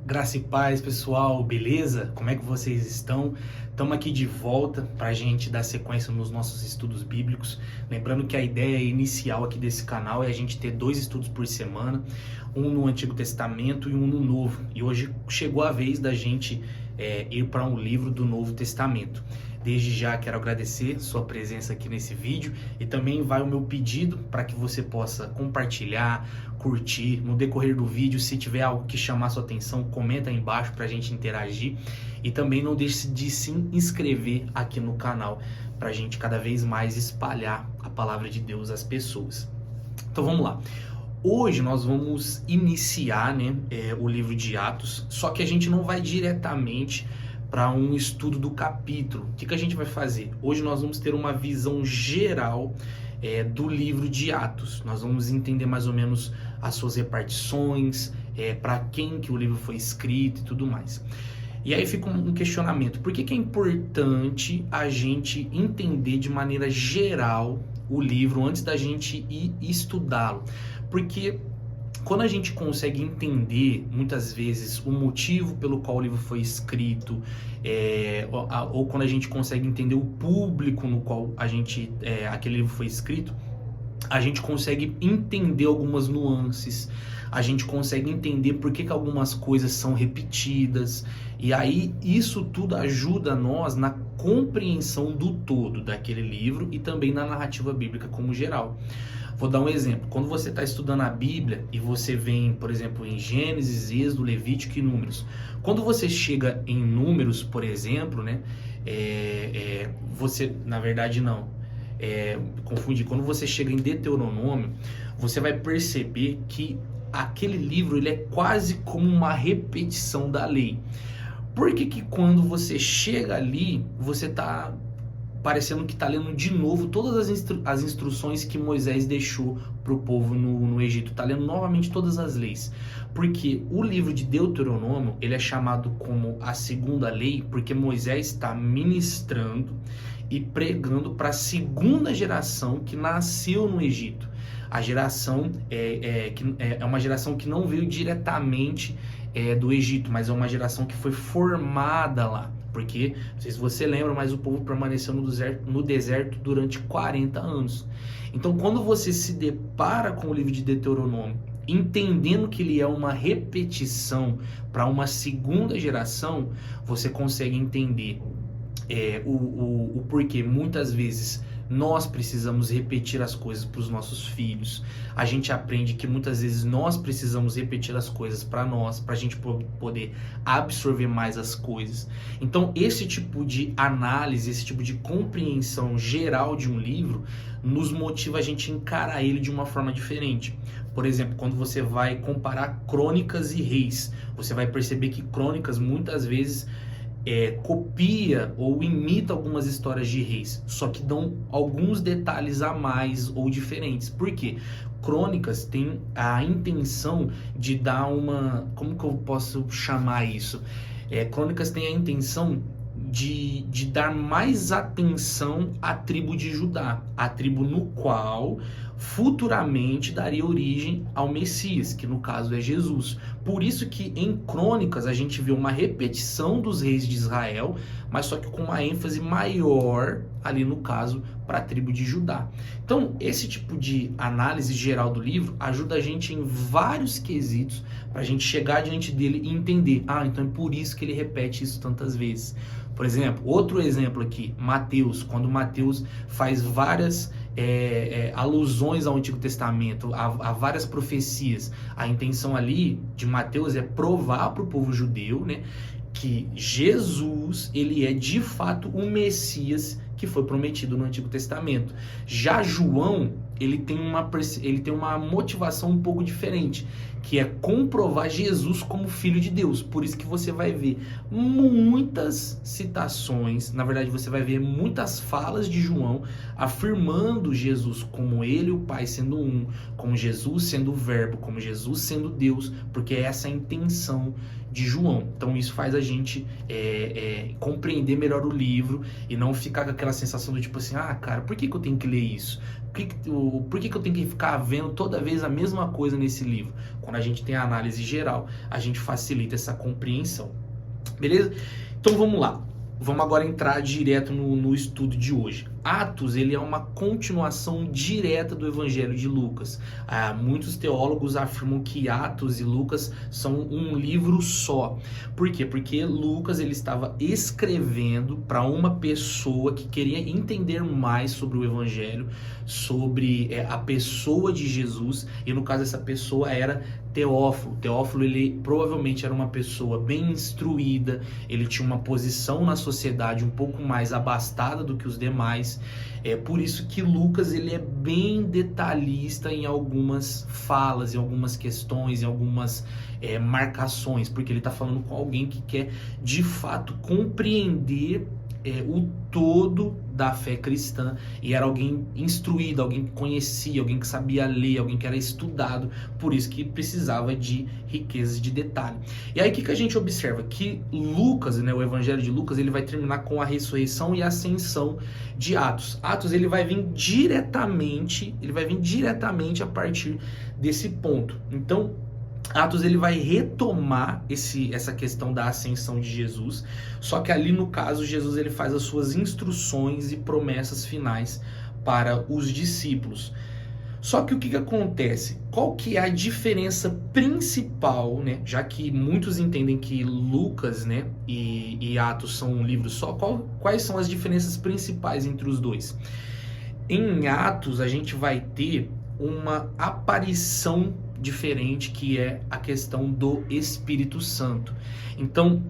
Graça e paz, pessoal, beleza? Como é que vocês estão? Estamos aqui de volta para a gente dar sequência nos nossos estudos bíblicos. Lembrando que a ideia inicial aqui desse canal é a gente ter 2 estudos por semana, um no Antigo Testamento e um no Novo. E hoje chegou a vez da gente ir para um livro do Novo Testamento. Desde já quero agradecer sua presença aqui nesse vídeo e também vai o meu pedido para que você possa compartilhar, curtir. No decorrer do vídeo, se tiver algo que chamar sua atenção, comenta aí embaixo para a gente interagir. E também não deixe de se inscrever aqui no canal para a gente cada vez mais espalhar a palavra de Deus às pessoas. Então vamos lá. Hoje nós vamos iniciar o livro de Atos, só que a gente não vai diretamente para um estudo do capítulo. O que a gente vai fazer? Hoje nós vamos ter uma visão geral do livro de Atos. Nós vamos entender mais ou menos as suas repartições, para quem que o livro foi escrito e tudo mais. E aí fica um questionamento. Por que é importante a gente entender de maneira geral o livro antes da gente ir estudá-lo? Porque quando a gente consegue entender, muitas vezes, o motivo pelo qual o livro foi escrito, ou quando a gente consegue entender o público no qual aquele livro foi escrito, a gente consegue entender algumas nuances, a gente consegue entender por que algumas coisas são repetidas, e aí isso tudo ajuda nós na compreensão do todo daquele livro e também na narrativa bíblica como geral. Vou dar um exemplo. Quando você está estudando a Bíblia e você vem, por exemplo, em Gênesis, Êxodo, Levítico e Números. Quando você chega em Números, por exemplo, você, na verdade não, confundi. Quando você chega em Deuteronômio, você vai perceber que aquele livro ele é quase como uma repetição da lei. Por que quando você chega ali, você está parecendo que está lendo de novo todas as instruções que Moisés deixou para o povo no Egito? Está lendo novamente todas as leis. Porque o livro de Deuteronômio ele é chamado como a segunda lei, porque Moisés está ministrando e pregando para a segunda geração que nasceu no Egito. A geração é uma geração que não veio diretamente do Egito, mas é uma geração que foi formada lá. Porque, não sei se você lembra, mas o povo permaneceu no deserto durante 40 anos. Então, quando você se depara com o livro de Deuteronômio, entendendo que ele é uma repetição para uma segunda geração, você consegue entender o porquê muitas vezes nós precisamos repetir as coisas para os nossos filhos. A gente aprende que muitas vezes nós precisamos repetir as coisas para nós, para a gente poder absorver mais as coisas. Então, esse tipo de análise, esse tipo de compreensão geral de um livro nos motiva a gente encarar ele de uma forma diferente. Por exemplo, quando você vai comparar Crônicas e Reis, você vai perceber que Crônicas muitas vezes copia ou imita algumas histórias de reis, só que dão alguns detalhes a mais ou diferentes. Por quê? Crônicas tem a intenção de dar uma... Como que eu posso chamar isso? Crônicas tem a intenção de dar mais atenção à tribo de Judá, a tribo no qual futuramente daria origem ao Messias, que no caso é Jesus. Por isso que em Crônicas a gente vê uma repetição dos reis de Israel, mas só que com uma ênfase maior ali no caso para a tribo de Judá. Então esse tipo de análise geral do livro ajuda a gente em vários quesitos para a gente chegar diante dele e entender, então é por isso que ele repete isso tantas vezes. Por exemplo, outro exemplo aqui, Mateus, quando Mateus faz várias alusões ao Antigo Testamento, a várias profecias. A intenção ali de Mateus é provar para o povo judeu, que Jesus ele é de fato o Messias que foi prometido no Antigo Testamento. Já João ele tem uma motivação um pouco diferente, que é comprovar Jesus como Filho de Deus. Por isso que você vai ver muitas citações, na verdade você vai ver muitas falas de João afirmando Jesus como ele e o Pai sendo um, como Jesus sendo o Verbo, como Jesus sendo Deus, porque essa é a intenção de João. Então isso faz a gente compreender melhor o livro e não ficar com aquela sensação do tipo assim, ah, cara, por que eu tenho que ler isso? Por que eu tenho que ficar vendo toda vez a mesma coisa nesse livro? Quando a gente tem a análise geral, a gente facilita essa compreensão. Beleza? Então vamos lá. Vamos agora entrar direto no estudo de hoje. Atos, ele é uma continuação direta do Evangelho de Lucas. Muitos teólogos afirmam que Atos e Lucas são um livro só. Por quê? Porque Lucas ele estava escrevendo para uma pessoa que queria entender mais sobre o Evangelho, sobre a pessoa de Jesus, e no caso essa pessoa era Teófilo. Teófilo, ele provavelmente era uma pessoa bem instruída, ele tinha uma posição na sociedade um pouco mais abastada do que os demais. É por isso que Lucas ele é bem detalhista em algumas falas, em algumas questões, em algumas marcações, porque ele está falando com alguém que quer de fato compreender o todo da fé cristã, e era alguém instruído, alguém que conhecia, alguém que sabia ler, alguém que era estudado, por isso que precisava de riquezas de detalhe. E aí o que a gente observa? Que Lucas, né, o Evangelho de Lucas, ele vai terminar com a ressurreição e a ascensão de Atos. Atos ele vai vir diretamente a partir desse ponto. Então Atos ele vai retomar essa questão da ascensão de Jesus, só que ali no caso Jesus ele faz as suas instruções e promessas finais para os discípulos. Só que o que acontece? Qual que é a diferença principal, né? Já que muitos entendem que Lucas, né, e Atos são um livro só, quais são as diferenças principais entre os dois? Em Atos a gente vai ter uma aparição diferente, que é a questão do Espírito Santo. Então,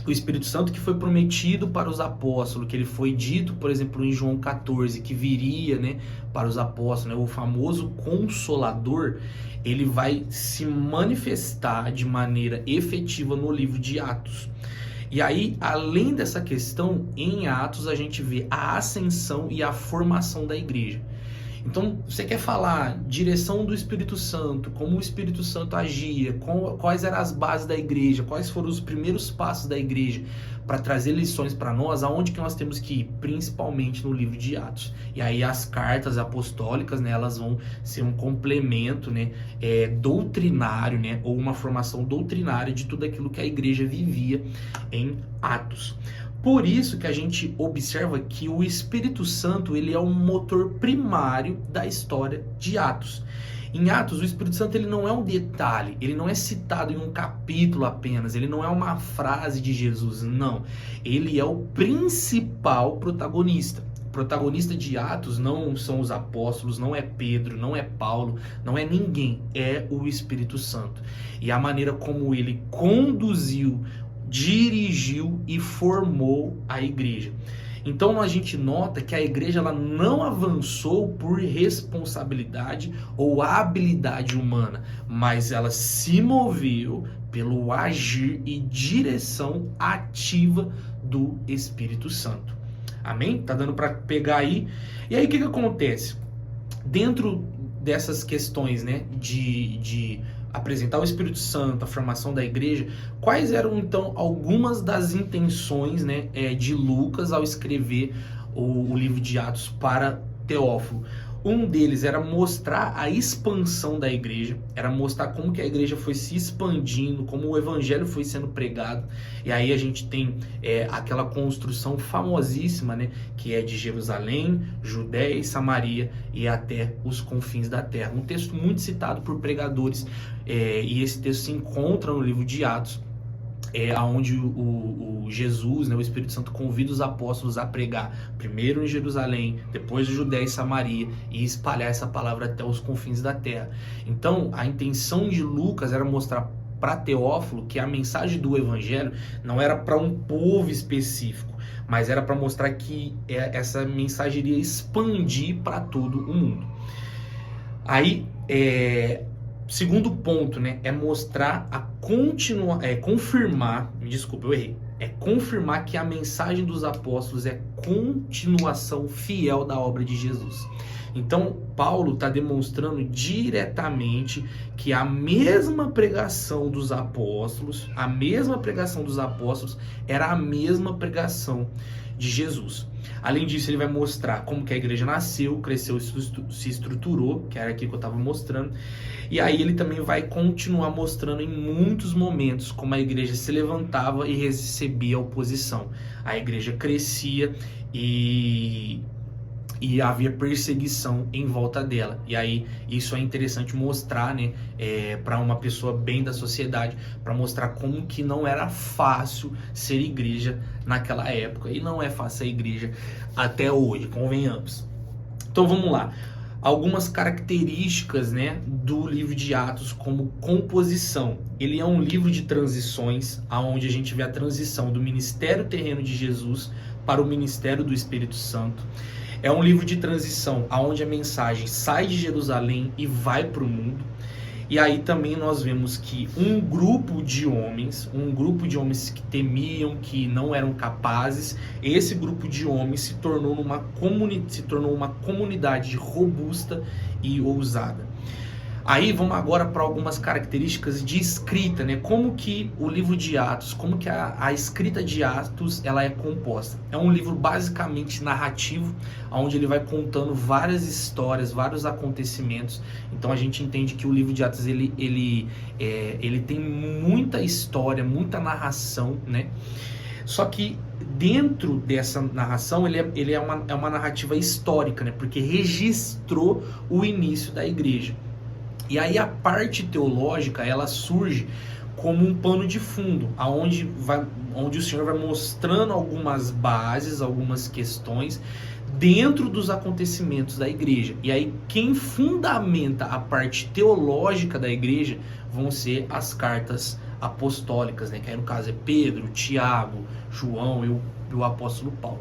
o Espírito Santo que foi prometido para os apóstolos, que ele foi dito, por exemplo, em João 14, que viria, né, para os apóstolos, né, o famoso Consolador, ele vai se manifestar de maneira efetiva no livro de Atos. E aí, além dessa questão, em Atos a gente vê a ascensão e a formação da igreja. Então, você quer falar direção do Espírito Santo, como o Espírito Santo agia, quais eram as bases da igreja, quais foram os primeiros passos da igreja para trazer lições para nós, aonde que nós temos que ir? Principalmente no livro de Atos. E aí as cartas apostólicas, né, elas vão ser um complemento, né, doutrinário, né, ou uma formação doutrinária de tudo aquilo que a igreja vivia em Atos. Por isso que a gente observa que o Espírito Santo ele é um motor primário da história de Atos. Em Atos, o Espírito Santo ele não é um detalhe, ele não é citado em um capítulo apenas, ele não é uma frase de Jesus, não. Ele é o principal protagonista. O protagonista de Atos não são os apóstolos, não é Pedro, não é Paulo, não é ninguém, é o Espírito Santo. E a maneira como ele conduziu, dirigiu e formou a igreja. Então a gente nota que a igreja ela não avançou por responsabilidade ou habilidade humana, mas ela se moveu pelo agir e direção ativa do Espírito Santo. Amém? Tá dando para pegar aí? E aí o que acontece? Dentro dessas questões, né, de apresentar o Espírito Santo, a formação da igreja, quais eram então algumas das intenções, né, de Lucas ao escrever o livro de Atos para Teófilo? Um deles era mostrar a expansão da igreja, era mostrar como que a igreja foi se expandindo, como o evangelho foi sendo pregado. E aí a gente tem aquela construção famosíssima, né, que é de Jerusalém, Judéia e Samaria e até os confins da terra. Um texto muito citado por pregadores, e esse texto se encontra no livro de Atos, onde o Jesus, né, o Espírito Santo convida os apóstolos a pregar primeiro em Jerusalém, depois em Judéia e Samaria, e espalhar essa palavra até os confins da terra. Então a intenção de Lucas era mostrar para Teófilo que a mensagem do evangelho não era para um povo específico, mas era para mostrar que essa mensagem iria expandir para todo o mundo. Aí segundo ponto, né, é mostrar confirmar, me desculpa, eu errei. É confirmar que a mensagem dos apóstolos é continuação fiel da obra de Jesus. Então, Paulo está demonstrando diretamente que a mesma pregação dos apóstolos, era a mesma pregação de Jesus. Além disso, ele vai mostrar como que a igreja nasceu, cresceu, se estruturou, que era aqui que eu estava mostrando. E aí ele também vai continuar mostrando em muitos momentos como a igreja se levantava e recebia oposição. A igreja crescia e havia perseguição em volta dela. E aí isso é interessante mostrar, né, para uma pessoa bem da sociedade, para mostrar como que não era fácil ser igreja naquela época, e não é fácil ser igreja até hoje, convenhamos. Então vamos lá. Algumas características, né, do livro de Atos como composição. Ele é um livro de transições, onde a gente vê a transição do ministério terreno de Jesus para o ministério do Espírito Santo. É um livro de transição, onde a mensagem sai de Jerusalém e vai para o mundo. E aí também nós vemos que um grupo de homens que temiam, que não eram capazes, esse grupo de homens se tornou uma comunidade robusta e ousada. Aí vamos agora para algumas características de escrita, né? Como que o livro de Atos, como que a escrita de Atos ela é composta. É um livro basicamente narrativo, onde ele vai contando várias histórias, vários acontecimentos. Então a gente entende que o livro de Atos ele tem muita história, muita narração, né? Só que dentro dessa narração ele é uma narrativa histórica, né? Porque registrou o início da igreja. E aí a parte teológica, ela surge como um pano de fundo, onde o Senhor vai mostrando algumas bases, algumas questões dentro dos acontecimentos da igreja. E aí quem fundamenta a parte teológica da igreja vão ser as cartas apostólicas, né? Que aí no caso é Pedro, Tiago, João e o apóstolo Paulo.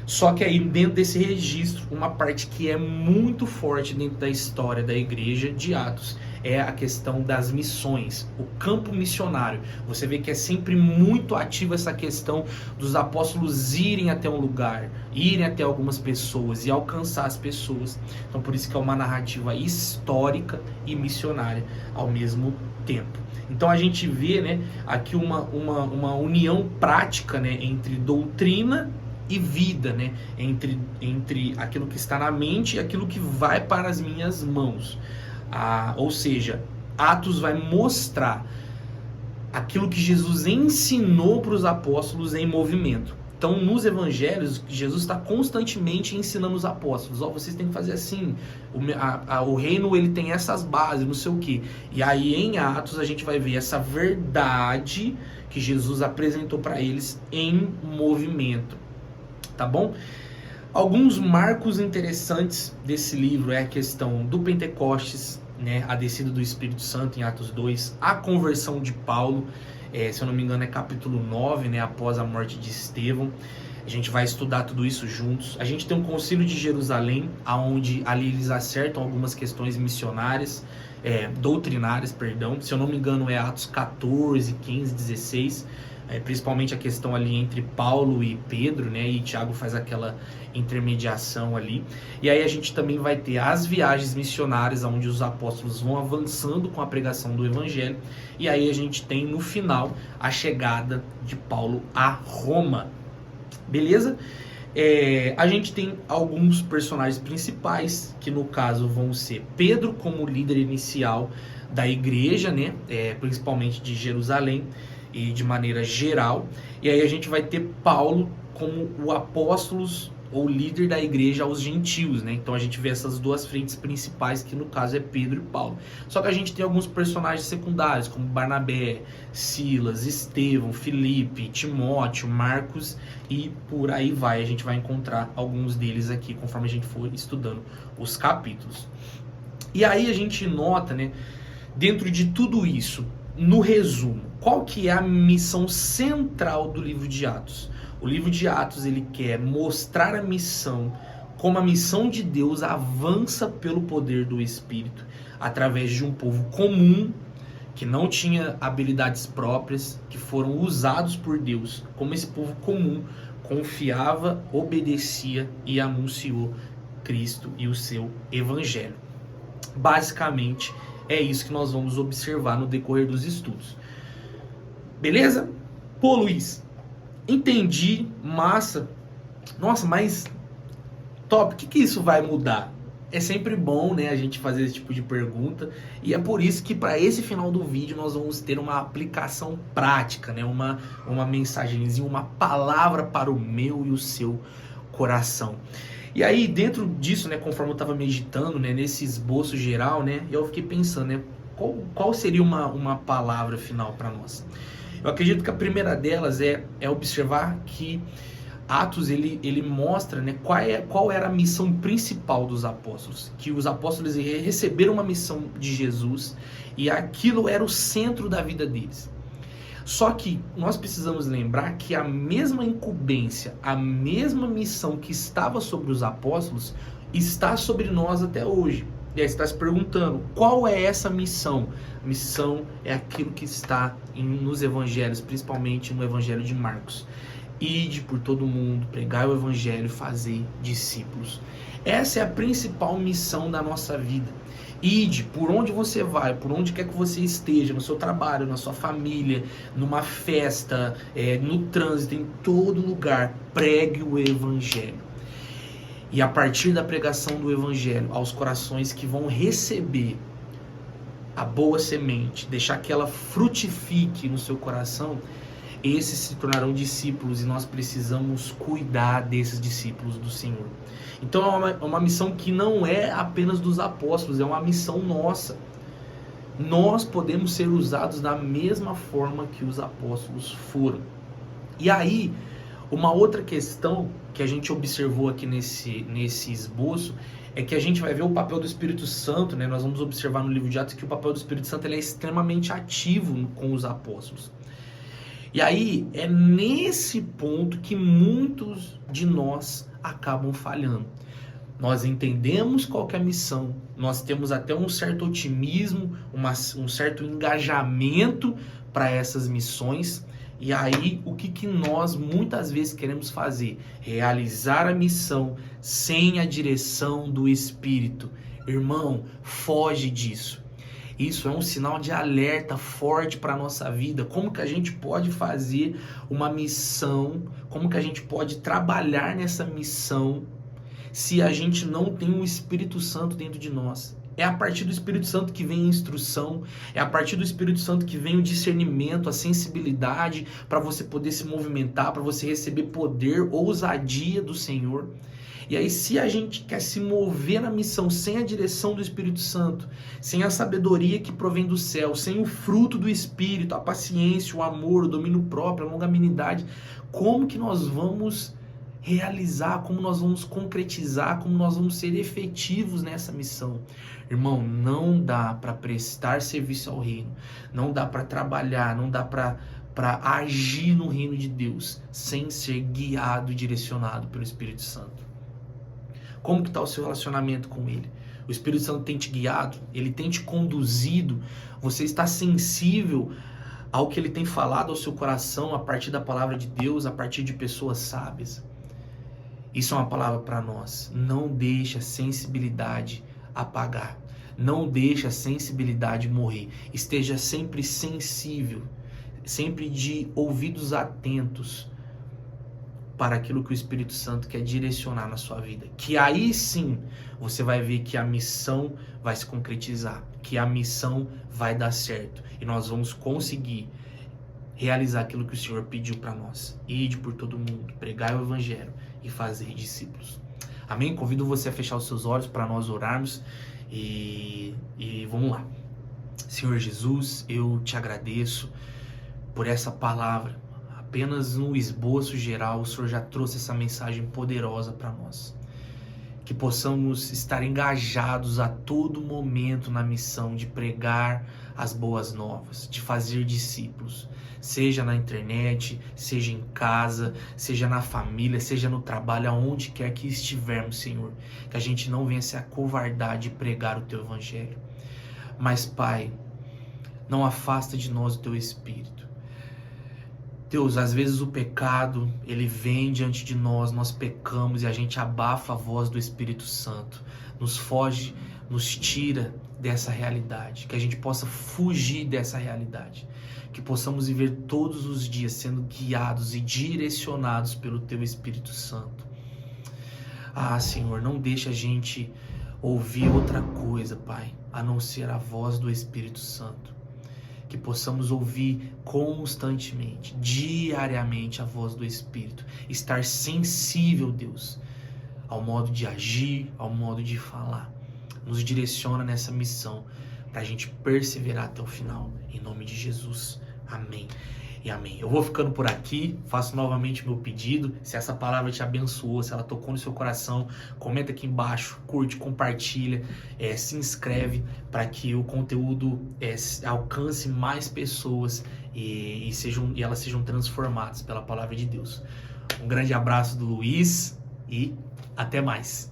Só que aí dentro desse registro, uma parte que é muito forte dentro da história da igreja de Atos é a questão das missões, o campo missionário. Você vê que é sempre muito ativa essa questão dos apóstolos irem até um lugar, irem até algumas pessoas e alcançar as pessoas. Então por isso que é uma narrativa histórica e missionária ao mesmo tempo. Então a gente vê, né, aqui uma união prática, né, entre doutrina e vida, né? Entre aquilo que está na mente e aquilo que vai para as minhas mãos. Ou seja, Atos vai mostrar aquilo que Jesus ensinou para os apóstolos em movimento. Então, nos evangelhos, Jesus está constantemente ensinando os apóstolos. Vocês têm que fazer assim. O reino ele tem essas bases, não sei o quê. E aí, em Atos, a gente vai ver essa verdade que Jesus apresentou para eles em movimento. Tá bom? Alguns marcos interessantes desse livro é a questão do Pentecostes, né, a descida do Espírito Santo em Atos 2, a conversão de Paulo, se eu não me engano é capítulo 9, né, após a morte de Estevão. A gente vai estudar tudo isso juntos. A gente tem um concílio de Jerusalém, onde ali eles acertam algumas questões missionárias, doutrinárias, perdão. Se eu não me engano é Atos 14, 15, 16, principalmente a questão ali entre Paulo e Pedro, né? E Tiago faz aquela intermediação ali. E aí a gente também vai ter as viagens missionárias, onde os apóstolos vão avançando com a pregação do evangelho. E aí a gente tem no final a chegada de Paulo a Roma. Beleza? A gente tem alguns personagens principais, que no caso vão ser Pedro como líder inicial da igreja, né? Principalmente de Jerusalém e de maneira geral. E aí a gente vai ter Paulo como o apóstolo ou líder da igreja aos gentios, né? Então a gente vê essas duas frentes principais, que no caso é Pedro e Paulo. Só que a gente tem alguns personagens secundários, como Barnabé, Silas, Estevão, Filipe, Timóteo, Marcos e por aí vai. A gente vai encontrar alguns deles aqui conforme a gente for estudando os capítulos. E aí a gente nota, né, dentro de tudo isso, no resumo, qual que é a missão central do livro de Atos? O livro de Atos ele quer mostrar a missão, como a missão de Deus avança pelo poder do Espírito, através de um povo comum, que não tinha habilidades próprias, que foram usados por Deus, como esse povo comum confiava, obedecia e anunciou Cristo e o seu evangelho. Basicamente, é isso que nós vamos observar no decorrer dos estudos. Beleza? Pô, Luiz, entendi, massa. Nossa, mas top, o que isso vai mudar? É sempre bom, né, a gente fazer esse tipo de pergunta, e é por isso que para esse final do vídeo nós vamos ter uma aplicação prática, né, uma mensagenzinha, uma palavra para o meu e o seu coração. E aí, dentro disso, né, conforme eu estava meditando, né, nesse esboço geral, né, eu fiquei pensando, né, qual seria uma palavra final para nós? Eu acredito que a primeira delas é observar que Atos, ele mostra, né, qual era a missão principal dos apóstolos. Que os apóstolos receberam uma missão de Jesus e aquilo era o centro da vida deles. Só que nós precisamos lembrar que a mesma incumbência, a mesma missão que estava sobre os apóstolos, está sobre nós até hoje. E aí você está se perguntando, qual é essa missão? A missão é aquilo que está nos evangelhos, principalmente no evangelho de Marcos. Ide por todo mundo, pregai o evangelho e fazer discípulos. Essa é a principal missão da nossa vida. Ide por onde você vai, por onde quer que você esteja, no seu trabalho, na sua família, numa festa, no trânsito, em todo lugar, pregue o evangelho. E a partir da pregação do evangelho aos corações que vão receber a boa semente, deixar que ela frutifique no seu coração, esses se tornarão discípulos e nós precisamos cuidar desses discípulos do Senhor. Então é uma missão que não é apenas dos apóstolos, é uma missão nossa. Nós podemos ser usados da mesma forma que os apóstolos foram. E aí, uma outra questão que a gente observou aqui nesse esboço é que a gente vai ver o papel do Espírito Santo, né? Nós vamos observar no livro de Atos que o papel do Espírito Santo ele é extremamente ativo com os apóstolos. E aí, é nesse ponto que muitos de nós acabam falhando. Nós entendemos qual que é a missão, nós temos até um certo otimismo, um certo engajamento para essas missões. E aí, o que nós muitas vezes queremos fazer? Realizar a missão sem a direção do Espírito. Irmão, foge disso. Isso é um sinal de alerta forte para a nossa vida. Como que a gente pode fazer uma missão, como que a gente pode trabalhar nessa missão se a gente não tem o Espírito Santo dentro de nós? É a partir do Espírito Santo que vem a instrução, é a partir do Espírito Santo que vem o discernimento, a sensibilidade para você poder se movimentar, para você receber poder, ousadia do Senhor. E aí, se a gente quer se mover na missão sem a direção do Espírito Santo, sem a sabedoria que provém do céu, sem o fruto do Espírito, a paciência, o amor, o domínio próprio, a longanimidade, como que nós vamos realizar, como nós vamos concretizar, como nós vamos ser efetivos nessa missão? Irmão, não dá para prestar serviço ao reino, não dá para trabalhar, não dá para agir no reino de Deus sem ser guiado e direcionado pelo Espírito Santo. Como que está o seu relacionamento com Ele? O Espírito Santo tem te guiado? Ele tem te conduzido? Você está sensível ao que Ele tem falado ao seu coração a partir da palavra de Deus, a partir de pessoas sábias? Isso é uma palavra para nós. Não deixe a sensibilidade apagar. Não deixe a sensibilidade morrer. Esteja sempre sensível, sempre de ouvidos atentos para aquilo que o Espírito Santo quer direcionar na sua vida. Que aí sim você vai ver que a missão vai se concretizar, que a missão vai dar certo e nós vamos conseguir realizar aquilo que o Senhor pediu para nós. Ide por todo mundo, pregai o evangelho e fazer discípulos. Amém? Convido você a fechar os seus olhos para nós orarmos e vamos lá. Senhor Jesus, eu te agradeço por essa palavra. Apenas no esboço geral, o Senhor já trouxe essa mensagem poderosa para nós. Que possamos estar engajados a todo momento na missão de pregar as boas novas, de fazer discípulos. Seja na internet, seja em casa, seja na família, seja no trabalho, aonde quer que estivermos, Senhor. Que a gente não venha se acovardar de pregar o Teu Evangelho. Mas, Pai, não afasta de nós o Teu Espírito. Deus, às vezes o pecado, ele vem diante de nós, nós pecamos e a gente abafa a voz do Espírito Santo, nos foge, nos tira dessa realidade, que a gente possa fugir dessa realidade, que possamos viver todos os dias sendo guiados e direcionados pelo Teu Espírito Santo. Ah, Senhor, não deixe a gente ouvir outra coisa, Pai, a não ser a voz do Espírito Santo. Que possamos ouvir constantemente, diariamente a voz do Espírito. Estar sensível, Deus, ao modo de agir, ao modo de falar. Nos direciona nessa missão para a gente perseverar até o final. Em nome de Jesus. Amém. E amém. Eu vou ficando por aqui, faço novamente meu pedido. Se essa palavra te abençoou, se ela tocou no seu coração, comenta aqui embaixo, curte, compartilha, se inscreve para que o conteúdo alcance mais pessoas e elas sejam transformadas pela palavra de Deus. Um grande abraço do Luiz e até mais.